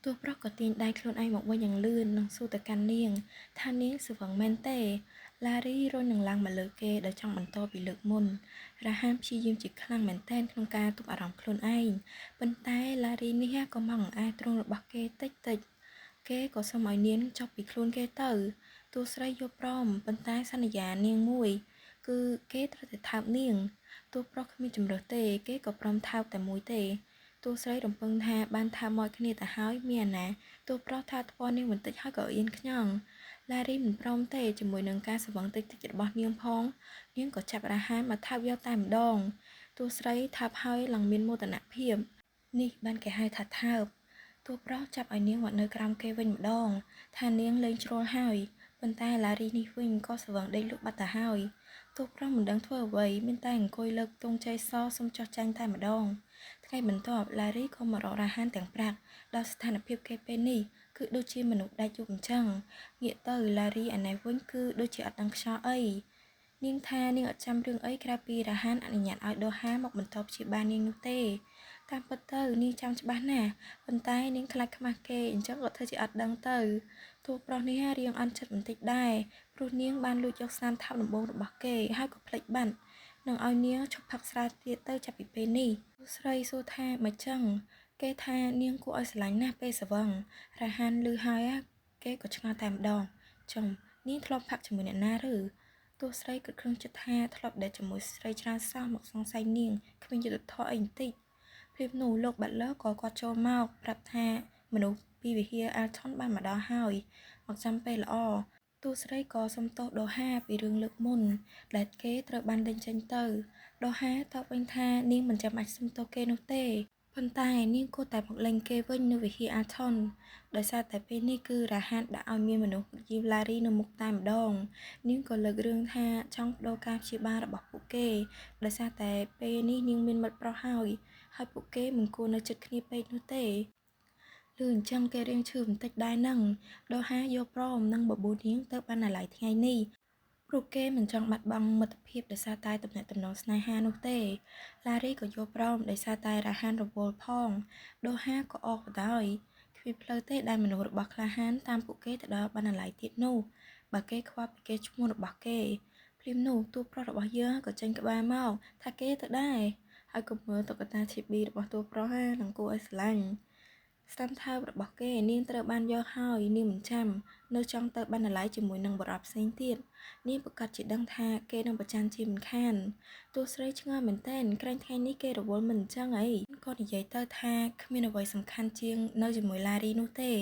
ตัวប្រុសក៏ទាញដៃខ្លួនឯងមកវិញយ៉ាងលឿននិងសួរទៅកាន់នាងថានាងស្វឹងមែនទេឡារីរុញនឹងឡើងមកលើគេដោយចង់បន្តពីលើកមុនរ៉ាហានព្យាយាមជាខ្លាំងមែនទែនក្នុងការទប់អារម្មណ៍ខ្លួនឯងប៉ុន្តែឡារីនេះក៏មកអង្អែលទ្រូងរបស់គេតិចតិចគេក៏សុំឲ្យនាងចុះពីខ្លួនគេទៅតួស្រីយល់ព្រមប៉ុន្តែសន្យានាងមួយគឺគេត្រូវតែថើបនាងតួប្រុសគ្មានជំរើសទេគេក៏ព្រមថើបតែមួយទេតួស្រីរំពឹងថាបានថើបមកគ្នាទៅហើយមានណាតួប្រុសថាថ្ពាល់នាងបន្តិចហើយក៏អៀនខ្ញងឡារីមិនព្រមទេជាមួយនឹងការស្វឹងតិចតិចរបស់នាងផងនាងក៏ចាប់រ៉ាហានមកថើបយកតែម្ដងតួស្រីថើបហើយឡើងមានមោទនភាពនេះបានគេហៅថាថើបតួប្រុសចាប់ឲ្យនាងមកនៅក្រោមគេវិញម្ដងថានាងលេងជ្រុលហើយប៉ុន្តែឡារីនេះវិញក៏ស្វឹងដេកលក់បាត់ទៅហើយតួប្រុសមិនដឹងធ្វើអ្វីមានតែអង្គុយលើកទង់ជ័យសសុំចោះចាញ់តែម្ដងថ្ងៃបន្ទាប់ឡារីក៏មករករ៉ាហានទាំងប្រាក់ដល់ស្ថានភាពគេពេលនេះគឺដូចជាមនុស្សដាច់យប់អញ្ចឹងងាកទៅឡារីឯណែវិញគឺដូចជាអត់ដឹងខ្យល់អីនាងថានាងអត់ចាំរឿងអីក្រៅពីរ៉ាហានអនុញ្ញាតឲ្យដូហាមកបន្តព្យាបាលនាងនោះទេតាមពិតទៅនាងចាំច្បាស់ណាស់ប៉ុន្តែនាងខ្លាចខ្មាស់គេអញ្ចឹងក៏ធ្វើជាអត់ដឹងទៅតួប្រុសនេះរៀងអន់ចិត្តបន្តិចដែរព្រោះនាងបានលួចយកស្នាមថើបដំបូងរបស់គេហើយក៏ភ្លេចបាត់នឹងឲ្យនាងឈប់ផឹកស្រាទៀតទៅចាប់ពីពេលនេះស្រីសួរថាមិនចឹងគេថានាងគួរឲ្យស្រឡាញ់ណាស់ពេលស្វឹងរ៉ាហានឮហើយគេក៏ឆ្ងល់តែម្ដងចំនាងធ្លាប់ផឹកជាមួយអ្នកណាឬទោះស្រីគិតក្នុងចិត្តថាធ្លាប់ដេកជាមួយស្រីច្រើនសោះមកសង្ស័យនាងគ្មានយុត្តិធម៌អីបន្តិចពេលនោះលោកបាត់ឡឺក៏គាត់ចូលមកប្រាប់ថាមនុស្សពីវិហារអាល់ថុនបានមកដល់ហើយមកចាំពេលល្អទូស្រីក៏សុំទោសដូហាពីរឿងលើកមុនដែលគេត្រូវបានដេញចេញទៅដូហាតបវិញថានាងមិនចាំបាច់សុំទោសគេនោះទេប៉ុន្តែនាងគួរតែមកលេងគេវិញនៅវិហារអាថុនដោយសារតែពេលនេះគឺរ៉ាហានដាក់ឲ្យមានមនុស្សយីវឡារីនៅមុខតែម្ដងនាងក៏លើករឿងថាចង់បដូរការព្យាបាលរបស់ពួកគេដោយសារតែពេលនេះនាងមានមិត្តប្រុសហើយពួកគេមិនគួរនៅជិតគ្នាពេកនោះទេឮអញ្ចឹងគេរៀងឈឺបន្តិចដែរនឹងដូហាយកព្រមនឹងបបួលនាងទៅបណ្ណាល័យថ្ងៃនេះព្រោះគេមិនចង់បាត់បង់មិត្តភាពដោយសារតែទំនាក់ទំនងស្នេហានោះទេឡារីក៏យល់ព្រមដោយសារតែរ៉ាហានរវល់ផងដូហាក៏អកបដ ாய் គ្មានផ្លូវទេដែលមនុស្សរបស់ក្លាហានតាមពួកគេទៅដល់បណ្ណាល័យទៀតនោះបើគេខ្វល់ពីគេឈ្មោះរបស់គេភ្លាមនោះតួប្រុសរបស់យើងក៏ចេញក្បាលមកថាគេទៅដែរហើយក៏មើលតុក្កតាឈីប៊ីរបស់តួប្រុសនឹងគួរឲ្យស្រឡាញ់ស្ដាំថើបរបស់គេនាងត្រូវបានយកហើយនាងមិនចាំនៅចង់ទៅបណ្ណាល័យជាមួយនឹងបរិបផ្សេងទៀតនាងប្រកាសជាដឹងថាគេនឹងប្រច័ណ្ឌជាមិនខានតួស្រីឆ្ងល់មែនទែនក្រែងថ្ងៃនេះគេរវល់មិនអញ្ចឹងអីក៏និយាយទៅថាគ្មានអ្វីសំខាន់ជាងនៅជាមួយឡារីនោះទេ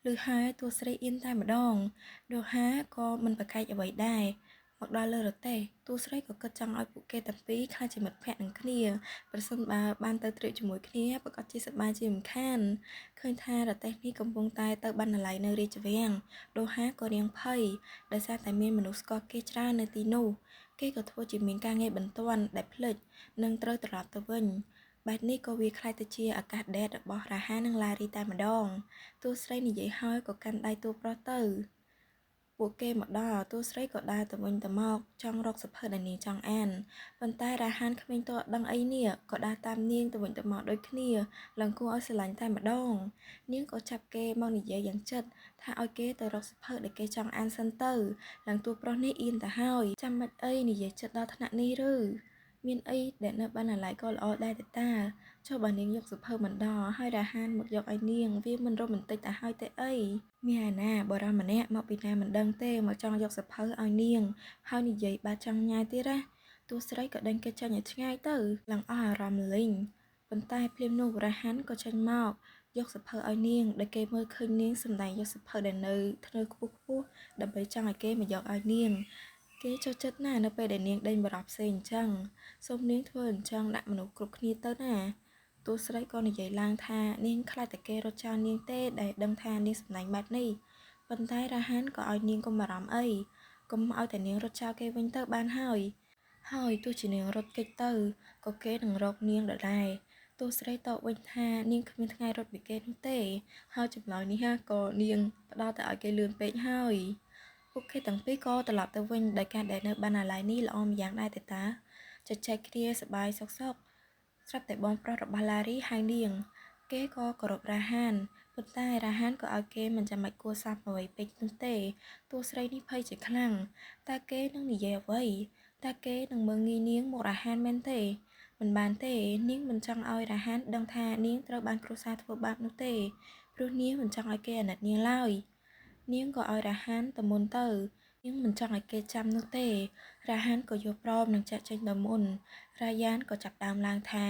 ឬហើយតួស្រីអៀនតែម្ដងដូហាក៏មិនប្រកែកអ្វីដែរមកដល់លើរទេះតួស្រីក៏គិតចង់ឲ្យពួកគេទាំងពីរក្លាយជាមិត្តភក្តិនឹងគ្នាប្រសិនបើបានទៅត្រៀបជាមួយគ្នាប្រកាសជាសប្បាយជាមិនខានឃើញថារទេះនេះកំពុងតែទៅបណ្ណាល័យនៅរាជវាំងដូហាក៏រៀងភ័យដោយសារតែមានមនុស្សស្គាល់គេច្រើននៅទីនោះគេក៏ធ្វើជាមានការងារបន្ទាន់ដែលភ្លេចនិងត្រូវត្រឡប់ទៅវិញបែបនេះក៏វាคล้ายទៅជាឱកាសដេតរបស់រ៉ាហានិងឡារីតែម្ដងតួស្រីនិយាយហើយក៏កាន់ដៃតួប្រុសទៅពួកគេមកដល់តួស្រីក៏ដើរទៅវិញទៅមកចង់រកសៀវភៅដែលនាងចង់អានប៉ុន្តែរ៉ាហានគ្មានទាល់ដឹងអីនេះក៏ដើរតាមនាងទៅវិញទៅមកដូចគ្នាឡើងគួរឲ្យស្រឡាញ់តែម្ដងនាងក៏ចាប់គេមកនិយាយយ៉ាងចិត្តថាឲ្យគេទៅរកសៀវភៅដែលគេចង់អានសិនទៅឡើងតួប្រុសនេះអៀនទៅហើយចាំមិនអីនិយាយចិត្តដល់ថ្នាក់នេះឬមានអីដែលនៅបណ្ណាល័យក៏ល្អដែរតាចុះបើនាងយកសៀវភៅមិនដល់ហើយរ៉ាហានមកយកឲ្យនាងវាមិនរ៉ូមែនទិកទៅហើយទេអីមានឯណាបរិសម្នាក់មកពីណាមិនដឹងទេមកចង់យកសៀវភៅឲ្យនាងហើយនិយាយបាចង់ញ៉ាយទៀតណាតួស្រីក៏ដេញគេចាញ់ឲ្យឆ្ងាយទៅឡើងអស់អារម្មណ៍លេងប៉ុន្តែភ្លាមនោះរ៉ាហានក៏ចេញមកយកសៀវភៅឲ្យនាងដែលគេមើលឃើញនាងសម្ដែងយកសៀវភៅដែលនៅធ្នើខ្ពស់ៗដើម្បីចង់ឲ្យគេមកយកឲ្យនាងគេចូលចិត្តណាស់នៅពេលដែលនាងដេញបរិបផ្សេងអញ្ចឹងសូមនាងធ្វើអញ្ចឹងដាក់មនុស្សគ្រប់គ្នាទៅណាតួស្រីក៏និយាយឡើងថានាងខ្លាចតែគេរត់ចោលនាងទេដែលដឹងថានាងសម្ដែងបែបនេះប៉ុន្តែរ៉ាហានក៏ឲ្យនាងកុំបារម្ភអីកុំឲ្យតែនាងរត់ចោលគេវិញទៅបានហើយទោះជានាងរត់គេចទៅក៏គេនឹងរកនាងដដែលតួស្រីតបវិញថានាងគ្មានថ្ងៃរត់ពីគេនោះទេហើយចម្លើយនេះក៏នាងផ្ដល់តែឲ្យគេលឿនពេកហើយពួកគេទាំងពីរក៏ត្រឡប់ទៅវិញដោយការដែលនៅបណ្ណាល័យនេះល្អម្យ៉ាងដែរតាជជែកគ្នាសប្បាយសុខស្រាប់តែបងប្រុសរបស់ឡារីហៅនាងគេក៏គោរពរ៉ាហាន ប៉ុន្តែរ៉ាហានក៏ឲ្យគេមិនចាំបាច់គួរសមអ្វីពេកនោះទេតួស្រីនេះភ័យជាខ្លាំងតើគេនឹងនិយាយអ្វីតើគេនឹងមើលងាយនាងមករ៉ាហានមែនទេមិនបានទេនាងមិនចង់ឲ្យរ៉ាហានដឹងថានាងត្រូវបានគ្រួសារធ្វើបាបនោះទេព្រោះនាងមិនចង់ឲ្យគេអាណិតនាងឡើយនាងក៏ឲ្យរ៉ាហានទៅមុនទៅនាងមិនចង់ឲ្យគេចាំនោះទេរ៉ាហានក៏យល់ព្រមនឹងចាក់ចេញទៅមុនរ៉ាយ៉ានក៏ចាប់ដើមឡើងថា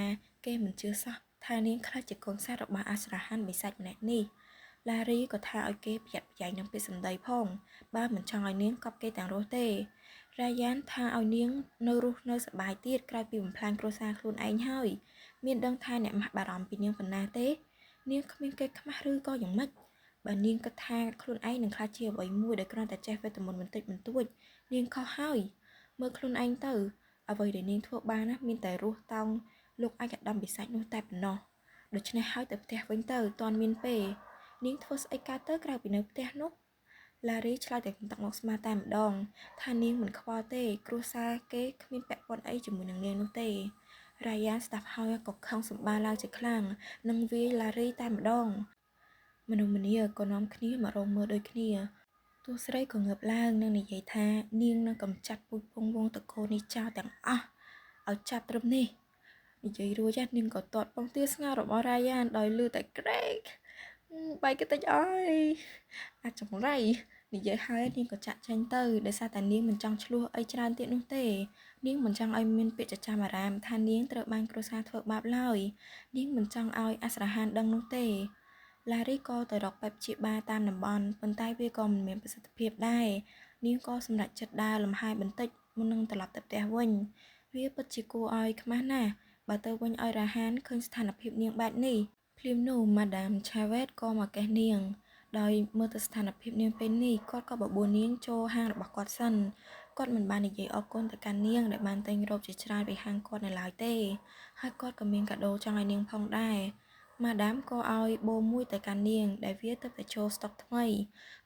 គេមិនជឿសោះថានាងខ្លាចជាកូនសត្វរបស់អាស្រហានបិសាចម្នាក់នេះឡារីក៏ថាឲ្យគេប្រយ័ត្នប្រយែងនឹងពាក្យសម្ដីផងបើមិនចង់ឲ្យនាងកប់គេទាំងរស់ទេរ៉ាយ៉ានថាឲ្យនាងនៅរស់នៅសប្បាយទៀតក្រោយពីបំផ្លាញគ្រួសារខ្លួនឯងហើយមានដឹងថាអ្នកម៉ាស់បារម្ភពីនាងប៉ុណ្ណាទេនាងគ្មានគេខ្មាស់ឬក៏យ៉ាងម៉េចបើនាងគិតថាខ្លួនឯងនឹងខ្លាចជាអ្វីមួយដែលគ្រាន់តែចេះវេទមន្តបន្តិចបន្តួចនាងខុសហើយមើលខ្លួនឯងទៅអ្វីដែលនាងធ្វើបានណាមានតែរស់តោងលោកឯកឧត្តមបិសាចនោះតែប៉ុណ្ណោះដូច្នេះហើយទៅផ្ទះវិញទៅតាន់មានពេលនាងធ្វើស្អីកើតទៅក្រៅពីនៅផ្ទះនោះឡារីឆ្លើយតែទឹកមកស្មាតែម្ដងថានាងមិនខ្វល់ទេគ្រួសារគេគ្មានពាក់ព័ន្ធអីជាមួយនឹងនាងនោះទេរ៉ាយ៉ានស្ដាប់ហើយក៏ខឹងសម្បារឡើងជាខ្លាំងនិងវាយឡារីតែម្ដងមនុស្សម្នាក៏នាំគ្នាមករងមើលដូចគ្នាតួស្រីក៏ងើបឡើងនិងនិយាយថានាងនឹងកំចាត់ពូជពងវងតកូលនេះចោលទាំងអស់ឲ្យចាប់ត្រឹមនេះនិយាយរួចនាងក៏ទាត់ពងទាស្ងោររបស់រ៉ាយ៉ានដោយលឺតែក្រែកបែកគេតិចអើយអាចចង្រៃនិយាយហើយនាងក៏ចាក់ចេញទៅដោយសារតែនាងមិនចង់ឆ្លោះអីច្រើនទៀតនោះទេនាងមិនចង់ឲ្យមានពាក្យចចាមអារាមថានាងត្រូវបានគ្រួសារធ្វើបាបឡើយនាងមិនចង់ឲ្យអាស្រហានដឹងនោះទេឡារីក៏ទៅរកពេទ្យព្យាបាលតាមតំបន់ប៉ុន្តែវាក៏មិនមានប្រសិទ្ធភាពដែរនាងក៏សម្រេចចិត្តដើរលំហែបន្តិចមុននឹងត្រឡប់ទៅផ្ទះវិញវាពិតជាគួរឲ្យខ្មាស់ណាស់បើទៅវិញឲ្យរ៉ាហានឃើញស្ថានភាពនាងបែបនេះភ្លាមនោះម៉ាដាមឆាវ៉េតក៏មកកេះនាងដោយមើលទៅស្ថានភាពនាងពេលនេះគាត់ក៏បបួលនាងចូលហាងរបស់គាត់សិនគាត់មិនបាននិយាយអរគុណទៅកាន់នាងដែលបានទិញរ៉ូបជាច្រើនពីហាងគាត់នៅឡើយទេហើយគាត់ក៏មានកាដូចង់ឲ្យនាងផងដែរម៉ាដាមក៏ឲ្យបូមួយទៅកាន់នាងដែលវាទៅតែចូលស្តុកថ្មី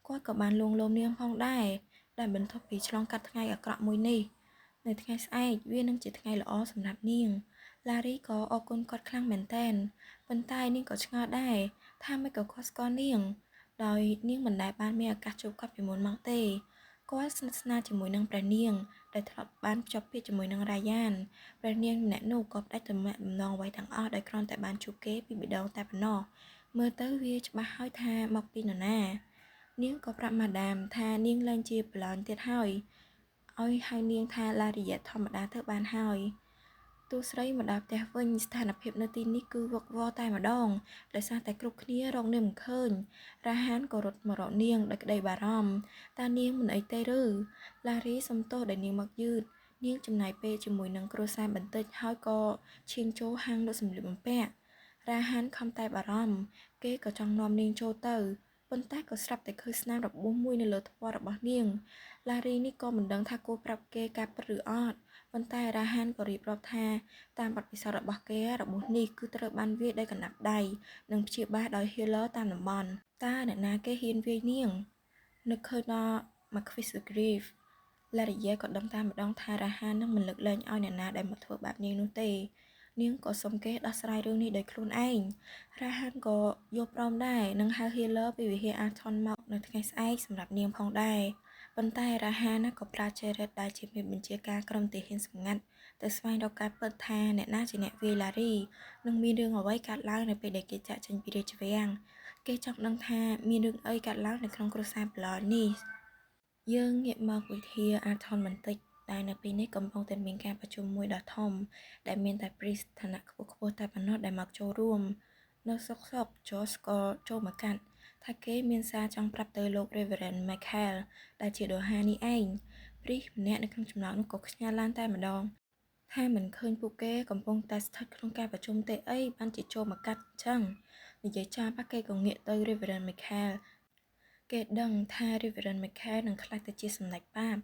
គាត់ក៏បានលួងលោមនាងផងដែរដែលបន្ទាប់ពីឆ្លងកាត់ថ្ងៃអាក្រក់មួយនេះនៅថ្ងៃស្អែកវានឹងជាថ្ងៃល្អសម្រាប់នាងឡារីក៏អរគុណគាត់ខ្លាំងមែនទែនប៉ុន្តែនាងក៏ឆ្ងល់ដែរថាមិនក៏គាត់ស្គាល់នាងដោយនាងមិនដែលបានមានឱកាសជួបគាត់ពីមុនមកទេគាត់ស្និទ្ធស្នាលជាមួយនឹងព្រះនាងដែលធ្លាប់បានភ្ជាប់ពាក្យជាមួយនឹងរ៉ាយ៉ានព្រះនាងម្នាក់នោះក៏ផ្ដាច់ទំនាក់ទំនងអ្វីទាំងអស់ដោយគ្រាន់តែបានជួបគេពីម្ដងតែប៉ុណ្ណោះមើលទៅវាច្បាស់ហើយថាមកពីនរណានាងក៏ប្រាប់ម៉ាដាមថានាងលែងជាប្រឡោញទៀតហើយឲ្យហៅនាងថាឡារីយ៉ាធម្មតាទៅបានហើយតួស្រីមកដល់ផ្ទះវិញស្ថានភាពនៅទីនេះគឺវឹកវរតែម្ដងដោយសារតែគ្រប់គ្នារកនាងមិនឃើញរ៉ាហានក៏រត់មករកនាងដោយក្តីបារម្ភតើនាងមិនអីទេឬឡារីសំទោសដែលនាងមកយឺតនាងចំណាយពេលជាមួយនឹងគ្រួសារបន្តិចហើយក៏ឈានចូលហាងលក់សម្លៀកបំពាក់រ៉ាហានខំតែបារម្ភគេក៏ចង់នាំនាងចូលទៅប៉ុន្តែក៏ស្រាប់តែឃើញស្នាមរបួសមួយនៅលើថ្ពាល់របស់នាងឡារីនេះក៏មិនដឹងថាគួរប្រាប់គេការពិតឬអត់ប៉ុន្តែរ៉ាហានក៏រៀបរាប់ថាតាមបទពិសោធន៍របស់គេរបួសនេះគឺត្រូវបានវាយដោយកណ្ដាប់ដៃនិងព្យាបាលដោយ healer តាមតំបន់តើអ្នកណាគេហ៊ានវាយនាងនឹកឃើញដល់ Marquis de Grief ឡារីយ៉ាក៏ដឹងតាមម្ដងថារ៉ាហាននឹងមិនលើកលែងឲ្យអ្នកណាដែលមកធ្វើបាបនាងនោះទេនាងក៏សុំគេដោះស្រាយរឿងនេះដោយខ្លួនឯងរ៉ាហានក៏យល់ព្រមដែរនឹងហៅ healer ពីវិហារ Arton មកនៅថ្ងៃស្អែកសម្រាប់នាងផងដែរប៉ុន្តែរ៉ាហានក៏ប្រើ Jared ដែលជាមេបញ្ជាការក្រុមទាហានសម្ងាត់ទៅស្វែងរកការពិតថាអ្នកណាជាអ្នកវាយឡារីនិងមានរឿងអ្វីកើតឡើងនៅពេលដែលគេចាក់ចេញពីរាជវាំងគេចង់ដឹងថាមានរឿងអីកើតឡើងនៅក្នុងគ្រួសារប្លន់នេះយើងងាកមកវិទ្យា Arton បន្តិចដែលនៅពេលនេះកំពុងតែមានការប្រជុំមួយដ៏ធំដែលមានតែ priest ឋានៈខ្ពស់ៗតែប៉ុណ្ណោះដែលមកចូលរួមនៅសុក George ក៏ចូលមកកាត់ថាគេមានសារចង់ប្រាប់ទៅលោក Reverend Michael ដែលជាដូហានេះឯងព្រីសម្នាក់នៅក្នុងចំណោមនោះក៏ខ្ញាល់ឡើងតែម្ដងថាមិនឃើញពួកគេកំពុងតែស្ថិតក្នុងការប្រជុំទេអីបានជាចូលមកកាត់អញ្ចឹងនិយាយចាប៉ះគេក៏ងាកទៅ Reverend Michael គេដឹងថា Reverend Michael នឹងខ្លាចទៅជាសម្ដេចបាប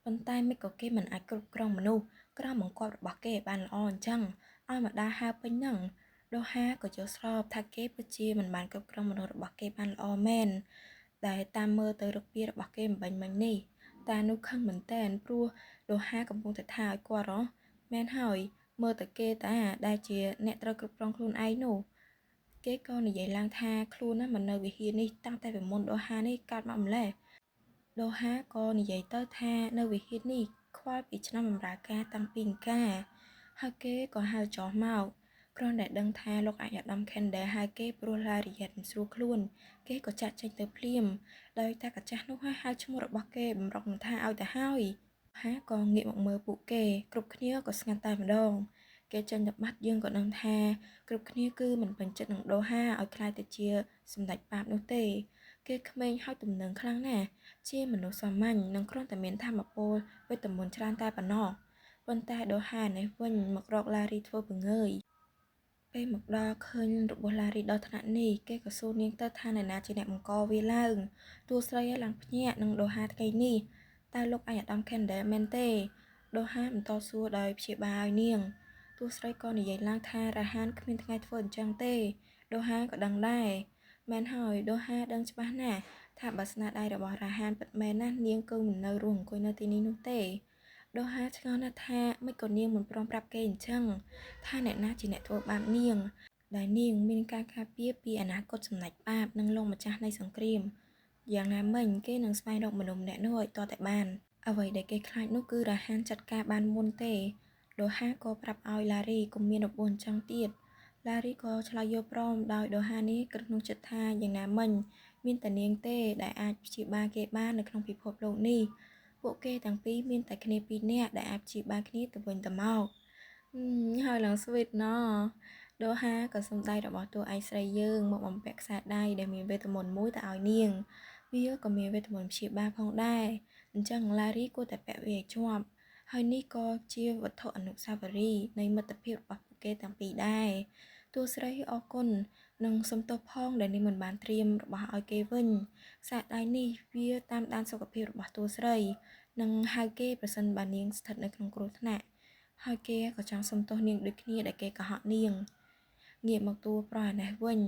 ប៉ុន្តែមិនក៏គេមិនអាចគ្រប់គ្រងមនុស្សក្រមបង្គាប់របស់គេបានល្អអញ្ចឹងឲ្យមកដើរហើរពេញហ្នឹងដូហាក៏យល់ស្របថាគេពិតជាមិនបានគ្រប់គ្រងមនុស្សរបស់គេបានល្អមែនដែលតាមមើលទៅរកពីរបស់គេមិនបាញ់មិញនេះតែនោះខឹងមែនតែនព្រោះដូហាកំពុងតែថាឲ្យគាត់មែនហើយមើលទៅគេតាដែលជាអ្នកត្រូវគ្រប់គ្រងខ្លួនឯងនោះ គេក៏និយាយឡើងថាខ្លួនណាមិននៅវិហារនេះតាំងតែពីមុនដូហានេះកើតមកម្ល៉េះដូហាក៏និយាយទៅថានៅវិហារនេះខ្វល់ពីឆ្នាំបម្រើការតាំងពីអង្ការហើយគេក៏ហៅចោះមកគ្រាន់តែដឹងថាលោកអាយដាមខេនដែលហៅគេព្រោះឡារីយ៉ាត់មិនស្រួលខ្លួនគេក៏ចាក់ចេញទៅភ្លាមដោយតែកាចាស់នោះហៅឈ្មោះរបស់គេបំរុងថាឲ្យទៅហើយហាក៏ងាកមកមើលពួកគេគ្រប់គ្នាក៏ស្ងាត់តែម្ដងគេចេញទៅបាត់យើងក៏ដឹងថាគ្រប់គ្នាគឺមិនពេញចិត្តនឹងដូហាឲ្យខ្លាយទៅជាសម្ដេចប៉ាបនោះទេគេក្មេងហើយទំនឹងខ្លាំងណាស់ជាមនុស្សសាមញ្ញនិងគ្រាន់តែមានធម៌ពលវេទមន្តច្រើនតែប៉ុណ្ណោះប៉ុន្តែដូហានេះវិញមករកឡារីធ្វើពង្ើយពេលមកដល់ឃើញរបស់ឡារីដល់ថ្នាក់នេះគេក៏សួរនាងទៅថាអ្នកណាជាអ្នកបង្កវាឡើងតួស្រីឲ្យឡើងភ្ញាក់នឹងដូហាថ្ងៃនេះតើលោកអាយដាមខេនដែលមែនទេដូហាបន្តសួរដោយព្យាបាលឲ្យនាងតួស្រីក៏និយាយឡើងថារ៉ាហានគ្មានថ្ងៃធ្វើអញ្ចឹងទេដូហាក៏ដឹងដែរមែនហើយដូហាដឹងច្បាស់ណាស់ថាបើស្នាដៃរបស់រ៉ាហានពិតមែនណាស់នាងគឺមិននៅរស់អង្គុយនៅទីនេះនោះទេដូហាឆ្ងល់ណាស់ថាមិនក៏នាងមិនព្រមប្រាប់គេអញ្ចឹងថាអ្នកណាជាអ្នកធ្វើបាបនាងដែលនាងមានការការពារពីអនាគតសម្ដេចបាបនិងលោកម្ចាស់នៃសង្គ្រាមយ៉ាងណាមិញគេនឹងស្វែងរកមនុស្សម្នាក់នោះឲ្យទាល់តែបានអ្វីដែលគេខ្លាចនោះគឺរ៉ាហានចាត់ការបានមុនទេដូហាក៏ប្រាប់ឲ្យឡារីកុំមានរបួសអញ្ចឹងទៀតឡារីក៏ឆ្លើយយល់ព្រមដោយដូហានេះគិតក្នុងចិត្តថាយ៉ាងណាមិញមានតែនាងទេដែលអាចព្យាបាលគេបាននៅក្នុងពិភពលោកនេះពួកគេទាំងពីរមានតែគ្នាពីរនាក់ដែលអាចព្យាបាលគ្នាទៅវិញទៅមកហើយឡើងស្វីតណដូហាក៏សំដៅរបស់តួឯកស្រីយើងមកបំពាក់ខ្សែដៃដែលមានវេទមន្តមួយទៅឲ្យនាងវាក៏មានវេទមន្តព្យាបាលផងដែរអញ្ចឹងឡារីគួរតែពាក់វាឲ្យជាប់ហើយនេះក៏ជាវត្ថុអនុស្សាវរីយ៍នៃមិត្តភាពរបស់ពួកគេទាំងពីរដែរតួស្រីអរគុណនិងសុំទោសផងដែលនាងមិនបានត្រៀមរបស់ឲ្យគេវិញខ្សែដៃនេះវាតាមដានសុខភាពរបស់តួស្រីនិងហៅគេប្រសិនបើនាងស្ថិតនៅក្នុងគ្រោះថ្នាក់ហើយគេក៏ចង់សុំទោសនាងដូចគ្នាដែលគេកុហកនាងងាកមកតួប្រអានេះវិញ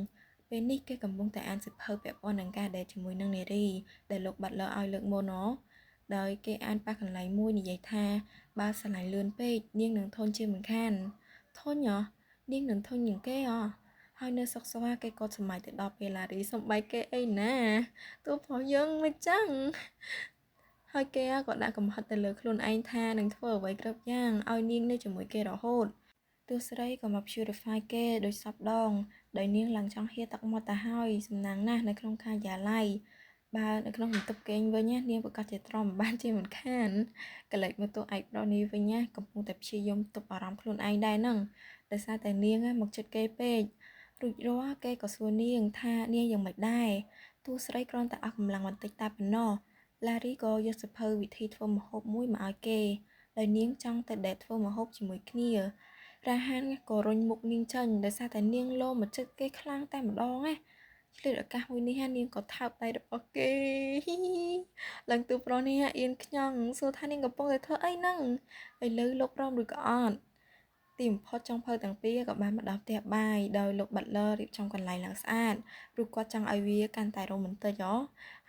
ពេលនេះគេកំពុងតែអានសៀវភៅពាក់ព័ន្ធនឹងការដេតជាមួយនឹងនារីដែលលោកបាត់លើឲ្យលើកមុនដោយគេអានប៉ះកន្លែងមួយនិយាយថាបើឆ្លៃលឿនពេកនាងនឹងធន់ជាមិនខានធន់នាងនឹងធន់ជាងគេហើយនៅសុកស្វាគេក៏សម័យទៅដល់ពេលឡារីសំបែកគេអីណាតួប្រុសយើងមិនចឹងហើយគេក៏ដាក់កំហិតទៅលើខ្លួនឯងថានឹងធ្វើអ្វីគ្រប់យ៉ាងឲ្យនាងនៅជាមួយគេរហូតតួស្រីក៏មក purify គេដោយសពដងដោយនាងឡើងចង់ហៀទឹកមកទៅហើយសំណាងណាស់នៅក្នុងកាយាល័យបើនៅក្នុងបន្ទប់គេងវិញនាងប្រកាសជាទ្រាំបានជាមិនខានកលិចមកតួឯកប្រុសនេះវិញកំពុងតែព្យាយាមទប់អារម្មណ៍ខ្លួនឯងដែរហ្នឹងដោយសារតែនាងមកចិត្តគេពេករួចរាល់គេក៏សួរនាងថានាងយ៉ាងម៉េចដែរតួស្រីគ្រាន់តែអស់កម្លាំងបន្តិចតែប៉ុណ្ណោះឡារីក៏យកសៀវភៅវិធីធ្វើម្ហូបមួយមកឲ្យគេដោយនាងចង់ទៅដេតធ្វើម្ហូបជាមួយគ្នារ៉ាហានក៏រុញមុខនាងចេញដោយសារតែនាងលោមកចិត្តគេខ្លាំងតែម្ដងឆ្លៀតឱកាសមួយនេះនាងក៏ថើបដៃរបស់គេឡើងទូប្រុសនេះអៀនខ្ញងសួរថានាងកំពុងតែធ្វើអីហ្នឹងឥឡូវលោកព្រមឬក៏អត់ទីបំផុតចុងភៅទាំងពីរក៏បានមកដល់ផ្ទះបាយដោយលោកបាត់ឡឺរៀបចំកន្លែងឡើងស្អាតព្រោះគាត់ចង់ឲ្យវាកាន់តែរ៉ូមែនទិក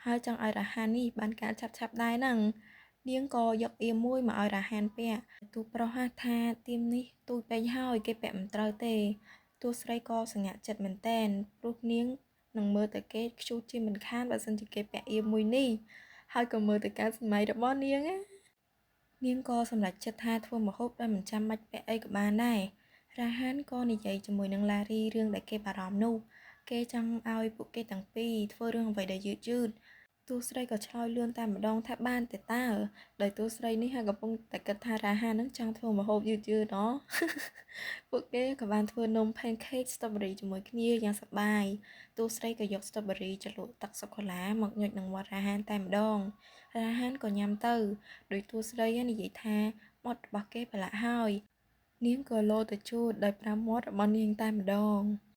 ហើយចង់ឲ្យរ៉ាហាននេះបានការឆាប់ដែរហ្នឹងនាងក៏យកអៀមមួយមកឲ្យរ៉ាហានពាក់ទូប្រុសថាទៀមនេះទូចពេកហើយគេពាក់មិនត្រូវទេតួស្រីក៏សង្ហាក់ចិត្តមែនតែនព្រោះនាងនឹងមើលទៅគេខ្ជូតជាមិនខានបើសិនជាគេពាក់អៀមមួយនេះហើយក៏មើលទៅការសម័យរបស់នាងនាងក៏សម្រេចចិត្តថាធ្វើម្ហូបដោយមិនចាំបាច់ពាក់អីក៏បានដែររ៉ាហានក៏និយាយជាមួយនឹងឡារីរឿងដែលគេបារម្ភនោះគេចង់ឲ្យពួកគេទាំងពីរធ្វើរឿងអ្វីដែលយឺតតួស្រីក៏ឆ្លើយលឿនតែម្ដងថាបានតែតើដោយតួស្រីនេះហើយកំពុងតែគិតថារ៉ាហាននឹងចង់ធ្វើម្ហូបយឺតពួកគេក៏បានធ្វើនំ pancake strawberry ជាមួយគ្នាយ៉ាងសប្បាយតួស្រីក៏យក strawberry ជ្រលក់ទឹកសូកូឡាមកញុចនឹងមាត់រ៉ាហានតែម្ដងរ៉ាហានក៏ញ៉ាំទៅដោយតួស្រីនិយាយថាមាត់របស់គេប្រឡាក់ហើយនាងក៏លោទៅជូតដោយប្រាំមាត់របស់នាងតែម្ដង